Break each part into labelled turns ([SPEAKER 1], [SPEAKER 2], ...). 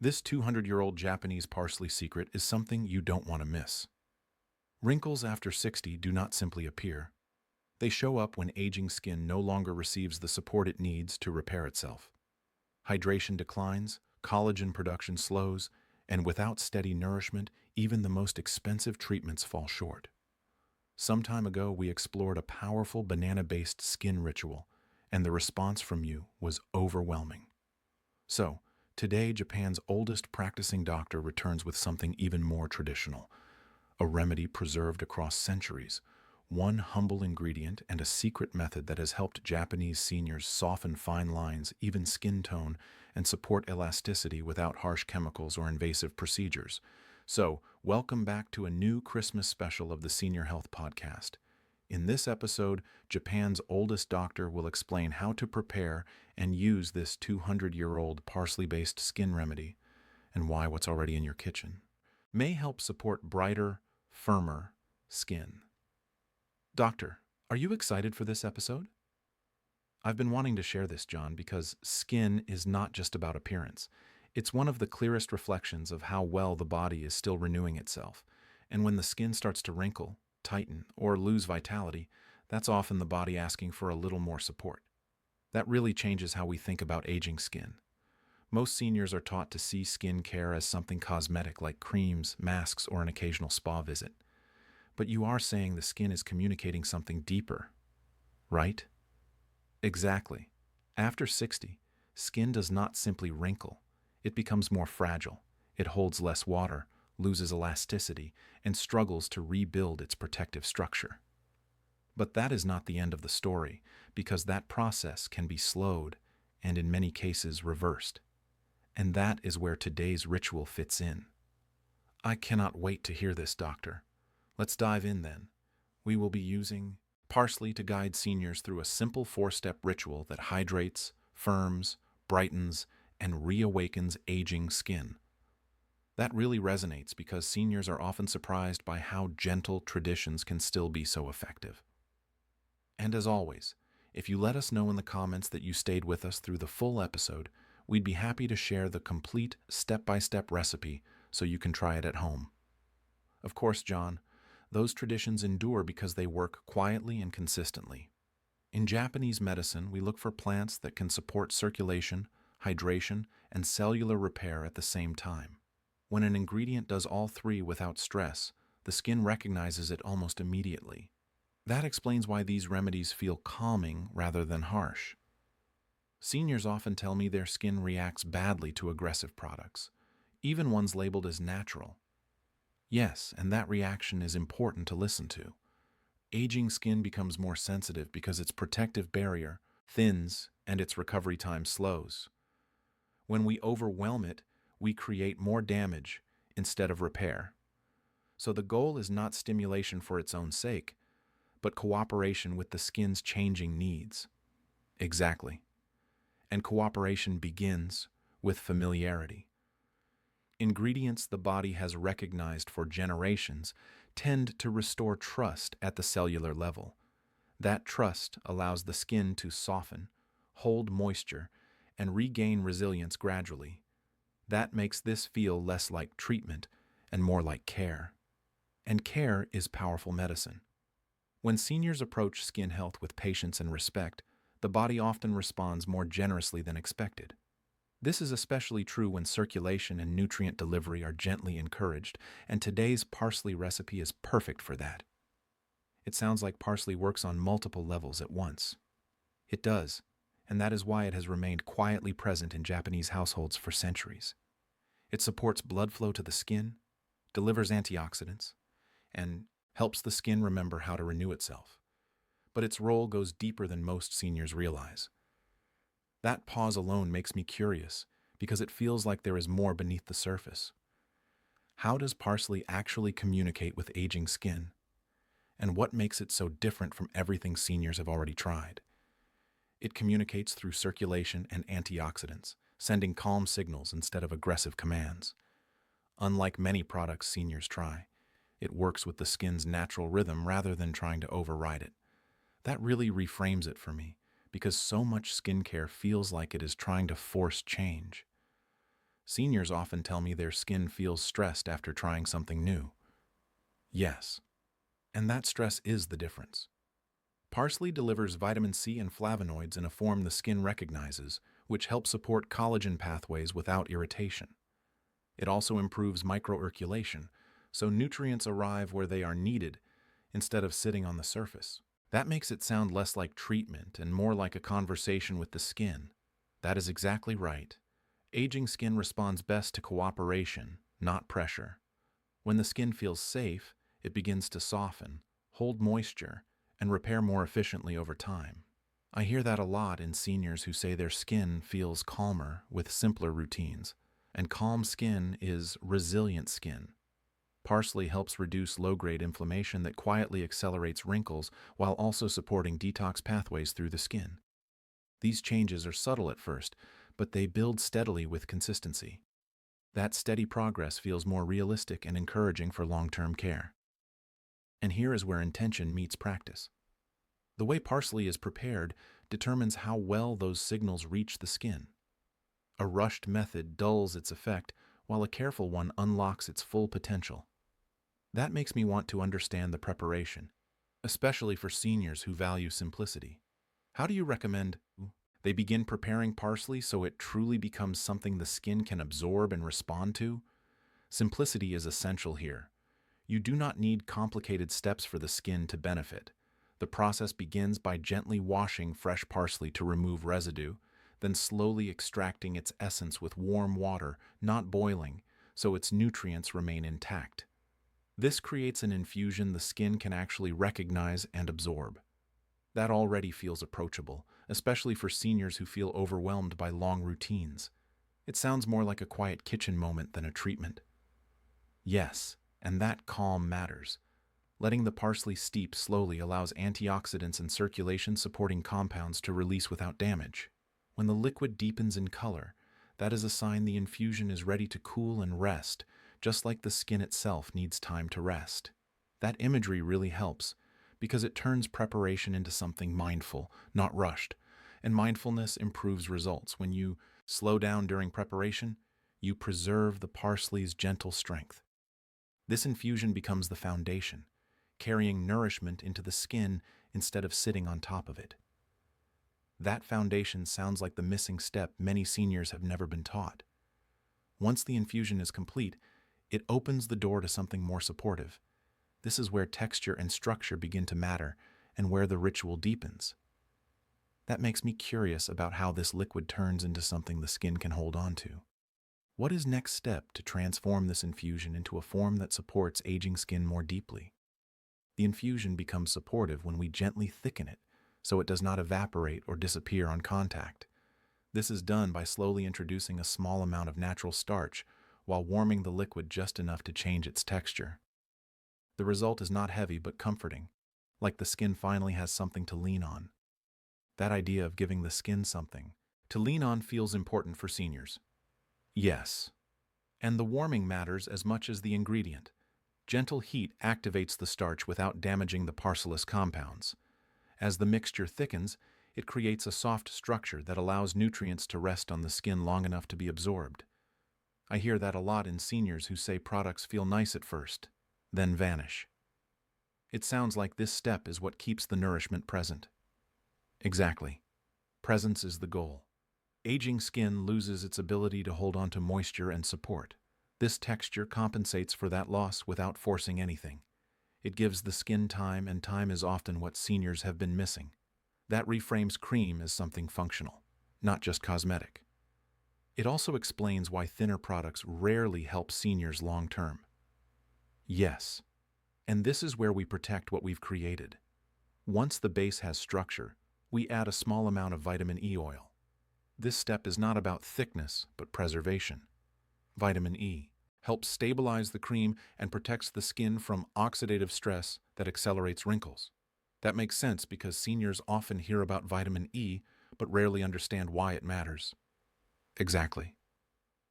[SPEAKER 1] This 200-year-old Japanese parsley secret is something you don't want to miss. Wrinkles after 60 do not simply appear. They show up when aging skin no longer receives the support it needs to repair itself. Hydration declines, collagen production slows, and without steady nourishment, even the most expensive treatments fall short. Some time ago, we explored a powerful banana-based skin ritual, and the response from you was overwhelming. So, today, Japan's oldest practicing doctor returns with something even more traditional, a remedy preserved across centuries, one humble ingredient and a secret method that has helped Japanese seniors soften fine lines, even skin tone, and support elasticity without harsh chemicals or invasive procedures. So, welcome back to a new Christmas special of the Senior Health Podcast. In this episode, Japan's oldest doctor will explain how to prepare and use this 200-year-old parsley-based skin remedy, and why what's already in your kitchen may help support brighter, firmer skin. Doctor, are you excited for this episode? I've been wanting to share this, John, because skin is not just about appearance. It's one of the clearest reflections of how well the body is still renewing itself. And when the skin starts to wrinkle, tighten, or lose vitality, that's often the body asking for a little more support. That really changes how we think about aging skin. Most seniors are taught to see skin care as something cosmetic like creams, masks, or an occasional spa visit. But you are saying the skin is communicating something deeper, right? Exactly. After 60, skin does not simply wrinkle. It becomes more fragile. It holds less water, loses elasticity, and struggles to rebuild its protective structure. But that is not the end of the story, because that process can be slowed and in many cases reversed. And that is where today's ritual fits in. I cannot wait to hear this, doctor. Let's dive in then. We will be using parsley to guide seniors through a simple 4-step ritual that hydrates, firms, brightens, and reawakens aging skin. That really resonates because seniors are often surprised by how gentle traditions can still be so effective. And as always, if you let us know in the comments that you stayed with us through the full episode, we'd be happy to share the complete step-by-step recipe so you can try it at home. Of course, John, those traditions endure because they work quietly and consistently. In Japanese medicine, we look for plants that can support circulation, hydration, and cellular repair at the same time. When an ingredient does all three without stress, the skin recognizes it almost immediately. That explains why these remedies feel calming rather than harsh. Seniors often tell me their skin reacts badly to aggressive products, even ones labeled as natural. Yes, and that reaction is important to listen to. Aging skin becomes more sensitive because its protective barrier thins and its recovery time slows. When we overwhelm it, we create more damage instead of repair. So the goal is not stimulation for its own sake, but cooperation with the skin's changing needs. Exactly. And cooperation begins with familiarity. Ingredients the body has recognized for generations tend to restore trust at the cellular level. That trust allows the skin to soften, hold moisture, and regain resilience gradually. That makes this feel less like treatment and more like care. And care is powerful medicine. When seniors approach skin health with patience and respect, the body often responds more generously than expected. This is especially true when circulation and nutrient delivery are gently encouraged, and today's parsley recipe is perfect for that. It sounds like parsley works on multiple levels at once. It does, and that is why it has remained quietly present in Japanese households for centuries. It supports blood flow to the skin, delivers antioxidants, and helps the skin remember how to renew itself. But its role goes deeper than most seniors realize. That pause alone makes me curious, because it feels like there is more beneath the surface. How does parsley actually communicate with aging skin? And what makes it so different from everything seniors have already tried? It communicates through circulation and antioxidants, sending calm signals instead of aggressive commands. Unlike many products seniors try, it works with the skin's natural rhythm rather than trying to override it. That really reframes it for me, because so much skincare feels like it is trying to force change. Seniors often tell me their skin feels stressed after trying something new. Yes, and that stress is the difference. Parsley delivers vitamin C and flavonoids in a form the skin recognizes, which helps support collagen pathways without irritation. It also improves microirculation, so nutrients arrive where they are needed instead of sitting on the surface. That makes it sound less like treatment and more like a conversation with the skin. That is exactly right. Aging skin responds best to cooperation, not pressure. When the skin feels safe, it begins to soften, hold moisture, and repair more efficiently over time. I hear that a lot in seniors who say their skin feels calmer with simpler routines, and calm skin is resilient skin. Parsley helps reduce low-grade inflammation that quietly accelerates wrinkles while also supporting detox pathways through the skin. These changes are subtle at first, but they build steadily with consistency. That steady progress feels more realistic and encouraging for long-term care. And here is where intention meets practice. The way parsley is prepared determines how well those signals reach the skin. A rushed method dulls its effect, while a careful one unlocks its full potential. That makes me want to understand the preparation, especially for seniors who value simplicity. How do you recommend they begin preparing parsley so it truly becomes something the skin can absorb and respond to? Simplicity is essential here. You do not need complicated steps for the skin to benefit. The process begins by gently washing fresh parsley to remove residue, then slowly extracting its essence with warm water, not boiling, so its nutrients remain intact. This creates an infusion the skin can actually recognize and absorb. That already feels approachable, especially for seniors who feel overwhelmed by long routines. It sounds more like a quiet kitchen moment than a treatment. Yes, and that calm matters. Letting the parsley steep slowly allows antioxidants and circulation-supporting compounds to release without damage. When the liquid deepens in color, that is a sign the infusion is ready to cool and rest, just like the skin itself needs time to rest. That imagery really helps, because it turns preparation into something mindful, not rushed. And mindfulness improves results. When you slow down during preparation, you preserve the parsley's gentle strength. This infusion becomes the foundation, carrying nourishment into the skin instead of sitting on top of it. That foundation sounds like the missing step many seniors have never been taught. Once the infusion is complete, it opens the door to something more supportive. This is where texture and structure begin to matter and where the ritual deepens. That makes me curious about how this liquid turns into something the skin can hold on to. What is next step to transform this infusion into a form that supports aging skin more deeply? The infusion becomes supportive when we gently thicken it, so it does not evaporate or disappear on contact. This is done by slowly introducing a small amount of natural starch while warming the liquid just enough to change its texture. The result is not heavy but comforting, like the skin finally has something to lean on. That idea of giving the skin something to lean on feels important for seniors. Yes, and the warming matters as much as the ingredient. Gentle heat activates the starch without damaging the parsley's compounds. As the mixture thickens, it creates a soft structure that allows nutrients to rest on the skin long enough to be absorbed. I hear that a lot in seniors who say products feel nice at first, then vanish. It sounds like this step is what keeps the nourishment present. Exactly. Presence is the goal. Aging skin loses its ability to hold on to moisture and support. This texture compensates for that loss without forcing anything. It gives the skin time, and time is often what seniors have been missing. That reframes cream as something functional, not just cosmetic. It also explains why thinner products rarely help seniors long term. Yes, and this is where we protect what we've created. Once the base has structure, we add a small amount of vitamin E oil. This step is not about thickness, but preservation. Vitamin E helps stabilize the cream and protects the skin from oxidative stress that accelerates wrinkles. That makes sense because seniors often hear about vitamin E, but rarely understand why it matters. Exactly.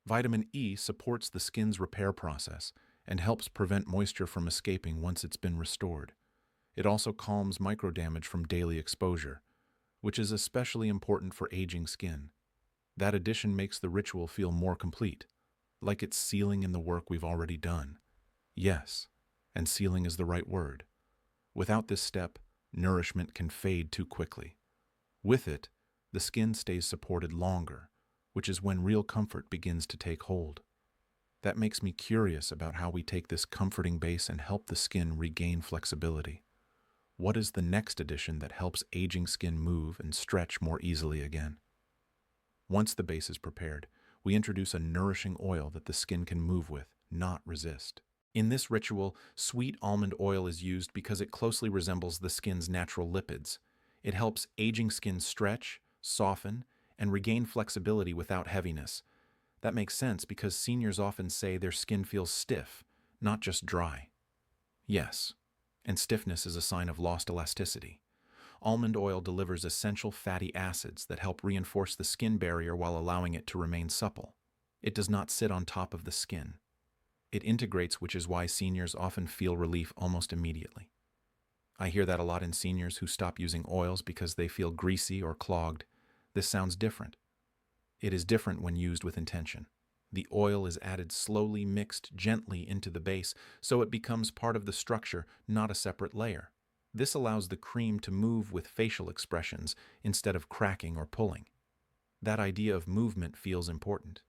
[SPEAKER 1] Vitamin E supports the skin's repair process and helps prevent moisture from escaping once it's been restored. It also calms microdamage from daily exposure, which is especially important for aging skin. That addition makes the ritual feel more complete. like it's sealing in the work we've already done. Yes, and sealing is the right word. Without this step, nourishment can fade too quickly. With it, the skin stays supported longer, which is when real comfort begins to take hold. That makes me curious about how we take this comforting base and help the skin regain flexibility. What is the next addition that helps aging skin move and stretch more easily again? Once the base is prepared, we introduce a nourishing oil that the skin can move with, not resist. In this ritual, sweet almond oil is used because it closely resembles the skin's natural lipids. It helps aging skin stretch, soften, and regain flexibility without heaviness. That makes sense because seniors often say their skin feels stiff, not just dry. Yes, and stiffness is a sign of lost elasticity. Almond oil delivers essential fatty acids that help reinforce the skin barrier while allowing it to remain supple. It does not sit on top of the skin. It integrates, which is why seniors often feel relief almost immediately. I hear that a lot in seniors who stop using oils because they feel greasy or clogged. This sounds different. It is different when used with intention. The oil is added slowly, mixed gently into the base, so it becomes part of the structure, not a separate layer. This allows the cream to move with facial expressions instead of cracking or pulling. That idea of movement feels important,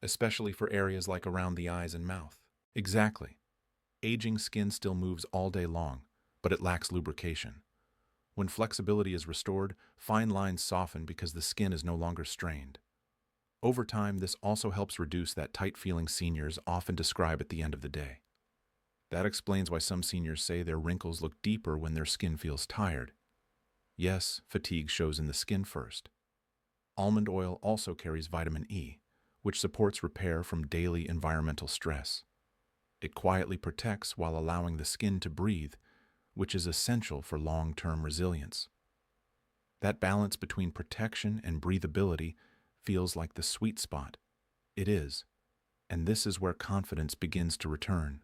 [SPEAKER 1] especially for areas like around the eyes and mouth. Exactly. Aging skin still moves all day long, but it lacks lubrication. When flexibility is restored, fine lines soften because the skin is no longer strained. Over time, this also helps reduce that tight feeling seniors often describe at the end of the day. That explains why some seniors say their wrinkles look deeper when their skin feels tired. Yes, fatigue shows in the skin first. Almond oil also carries vitamin E, which supports repair from daily environmental stress. It quietly protects while allowing the skin to breathe, which is essential for long-term resilience. That balance between protection and breathability feels like the sweet spot. It is, and this is where confidence begins to return.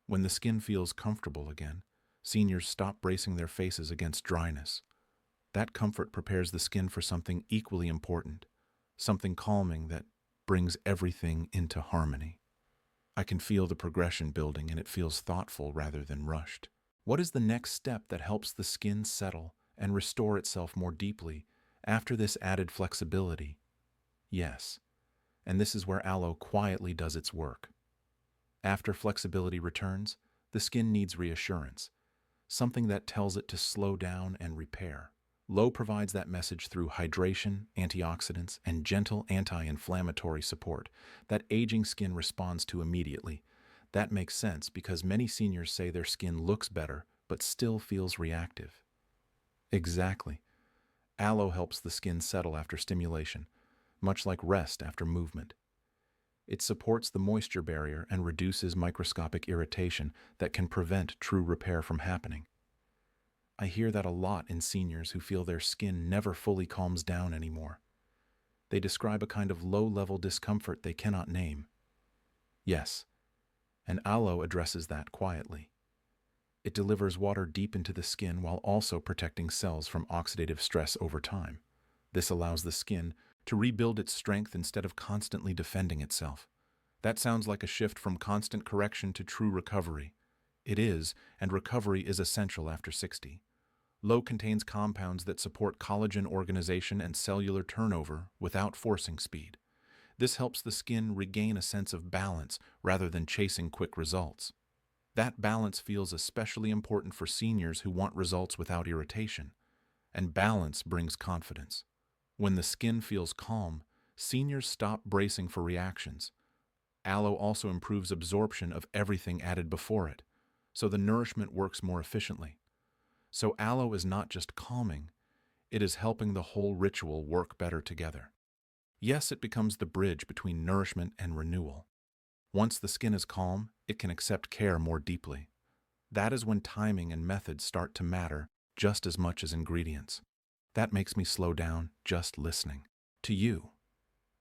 [SPEAKER 1] When the skin feels comfortable again, seniors stop bracing their faces against dryness. That comfort prepares the skin for something equally important, something calming that brings everything into harmony. I can feel the progression building and it feels thoughtful rather than rushed. What is the next step that helps the skin settle and restore itself more deeply after this added flexibility? Yes, and this is where aloe quietly does its work. After flexibility returns, the skin needs reassurance, something that tells it to slow down and repair. Aloe provides that message through hydration, antioxidants, and gentle anti-inflammatory support that aging skin responds to immediately. That makes sense because many seniors say their skin looks better but still feels reactive. Exactly. Aloe helps the skin settle after stimulation, much like rest after movement. It supports the moisture barrier and reduces microscopic irritation that can prevent true repair from happening. I hear that a lot in seniors who feel their skin never fully calms down anymore. They describe a kind of low-level discomfort they cannot name. Yes, and aloe addresses that quietly. It delivers water deep into the skin while also protecting cells from oxidative stress over time. This allows the skin to rebuild its strength instead of constantly defending itself. That sounds like a shift from constant correction to true recovery. It is, and recovery is essential after 60. Aloe contains compounds that support collagen organization and cellular turnover without forcing speed. This helps the skin regain a sense of balance rather than chasing quick results. That balance feels especially important for seniors who want results without irritation, and balance brings confidence. When the skin feels calm, seniors stop bracing for reactions. Aloe also improves absorption of everything added before it, so the nourishment works more efficiently. So aloe is not just calming, it is helping the whole ritual work better together. Yes, it becomes the bridge between nourishment and renewal. Once the skin is calm, it can accept care more deeply. That is when timing and methods start to matter just as much as ingredients. That makes me slow down just listening. To you,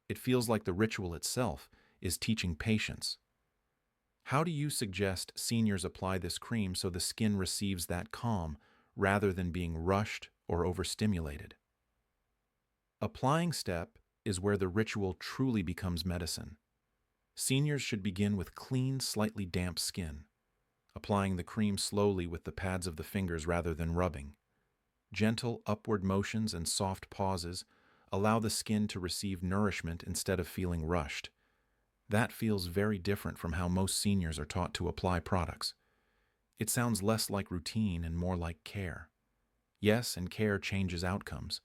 [SPEAKER 1] it feels like the ritual itself is teaching patience. How do you suggest seniors apply this cream so the skin receives that calm rather than being rushed or overstimulated? Applying step is where the ritual truly becomes medicine. Seniors should begin with clean, slightly damp skin, applying the cream slowly with the pads of the fingers rather than rubbing. Gentle upward motions and soft pauses allow the skin to receive nourishment instead of feeling rushed. That feels very different from how most seniors are taught to apply products. It sounds less like routine and more like care. Yes, and care changes outcomes.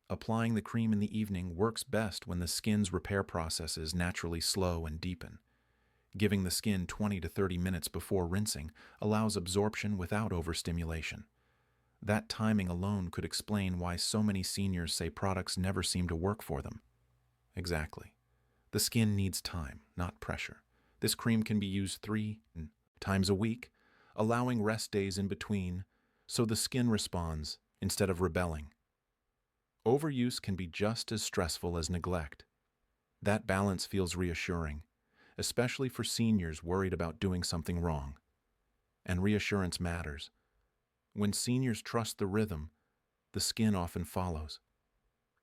[SPEAKER 1] Applying the cream in the evening works best when the skin's repair processes naturally slow and deepen. Giving the skin 20 to 30 minutes before rinsing allows absorption without overstimulation. That timing alone could explain why so many seniors say products never seem to work for them. Exactly. The skin needs time, not pressure. This cream can be used 3 times a week, allowing rest days in between, so the skin responds instead of rebelling. Overuse can be just as stressful as neglect. That balance feels reassuring, especially for seniors worried about doing something wrong. And reassurance matters. When seniors trust the rhythm, the skin often follows.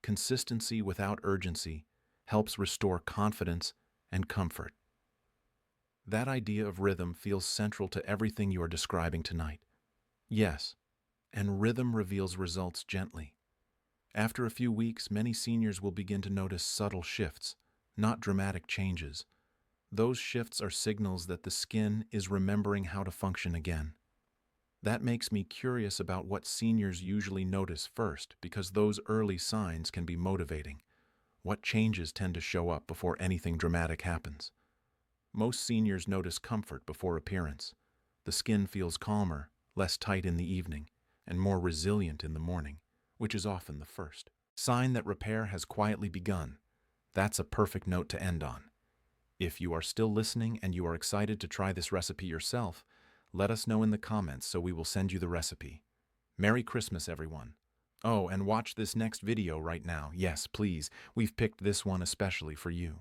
[SPEAKER 1] Consistency without urgency helps restore confidence and comfort. That idea of rhythm feels central to everything you are describing tonight. Yes, and rhythm reveals results gently. After a few weeks, many seniors will begin to notice subtle shifts, not dramatic changes. Those shifts are signals that the skin is remembering how to function again. That makes me curious about what seniors usually notice first, because those early signs can be motivating. What changes tend to show up before anything dramatic happens? Most seniors notice comfort before appearance. The skin feels calmer, less tight in the evening, and more resilient in the morning, which is often the first sign that repair has quietly begun. That's a perfect note to end on. If you are still listening and you are excited to try this recipe yourself, let us know in the comments so we will send you the recipe. Merry Christmas, everyone. Oh, and watch this next video right now. Yes, please. We've picked this one especially for you.